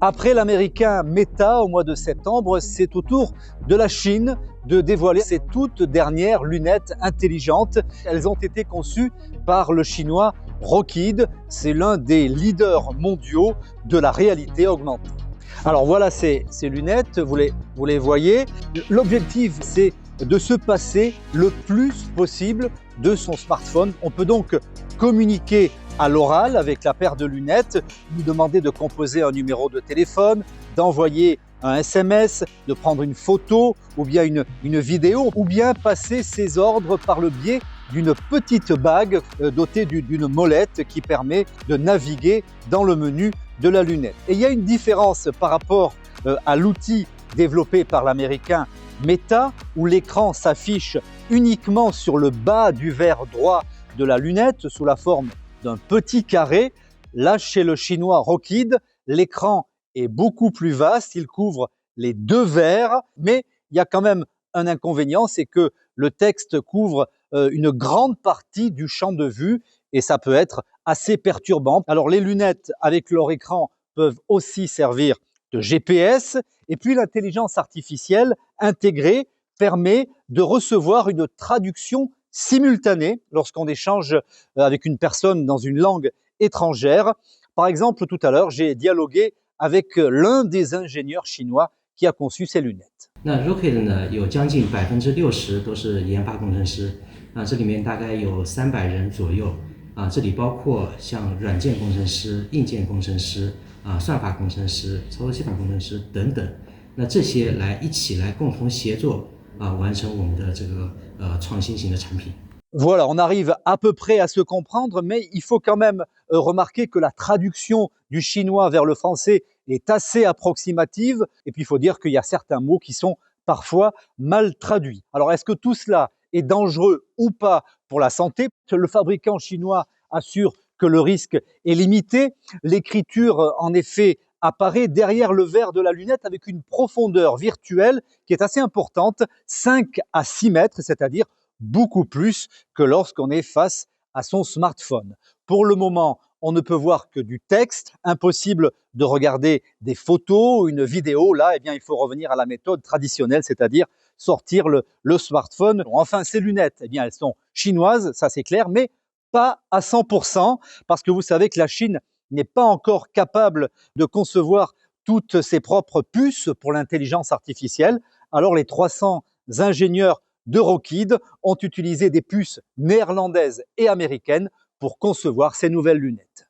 Après l'américain Meta au mois de septembre, c'est au tour de la Chine de dévoiler ses toutes dernières lunettes intelligentes. Elles ont été conçues par le chinois Rockheed. C'est l'un des leaders mondiaux de la réalité augmentée. Alors voilà ces lunettes, vous les voyez. L'objectif, c'est de se passer le plus possible de son smartphone. On peut donc communiquer à l'oral avec la paire de lunettes, lui demander de composer un numéro de téléphone, d'envoyer un SMS, de prendre une photo ou bien une vidéo, ou bien passer ses ordres par le biais d'une petite bague dotée d'une molette qui permet de naviguer dans le menu de la lunette. Et il y a une différence par rapport à l'outil développé par l'américain Meta, où l'écran s'affiche uniquement sur le bas du verre droit de la lunette sous la forme d'un petit carré. Là, chez le chinois Rockheed, l'écran est beaucoup plus vaste, il couvre les deux verres, mais il y a quand même un inconvénient, c'est que le texte couvre une grande partie du champ de vue et ça peut être assez perturbant. Alors les lunettes avec leur écran peuvent aussi servir de GPS et puis l'intelligence artificielle intégrée permet de recevoir une traduction simultanée lorsqu'on échange avec une personne dans une langue étrangère. Par exemple, tout à l'heure, j'ai dialogué avec l'un des ingénieurs chinois qui a conçu ces lunettes. Rockheed 呢，有将近60%都是研发工程师这里面大概有300人左右这里包括像软件工程师、硬件工程师算法工程师、操作系统工程师等等。那这些一起来共同协作完成我们的这个创新型的产品。Voilà, on arrive à peu près à se comprendre, mais il faut quand même remarquer que la traduction du chinois vers le français est assez approximative. Et puis, il faut dire qu'il y a certains mots qui sont parfois mal traduits. Alors, est-ce que tout cela est dangereux ou pas pour la santé? Le fabricant chinois assure que le risque est limité. L'écriture, en effet, apparaît derrière le verre de la lunette avec une profondeur virtuelle qui est assez importante, 5 à 6 mètres, c'est-à-dire beaucoup plus que lorsqu'on est face à son smartphone. Pour le moment, on ne peut voir que du texte, impossible de regarder des photos ou une vidéo. Là, il faut revenir à la méthode traditionnelle, c'est-à-dire sortir le smartphone. Enfin, ces lunettes, elles sont chinoises, ça c'est clair, mais pas à 100%, parce que vous savez que la Chine n'est pas encore capable de concevoir toutes ses propres puces pour l'intelligence artificielle. Alors les 300 ingénieurs de Rockheed ont utilisé des puces néerlandaises et américaines pour concevoir ces nouvelles lunettes.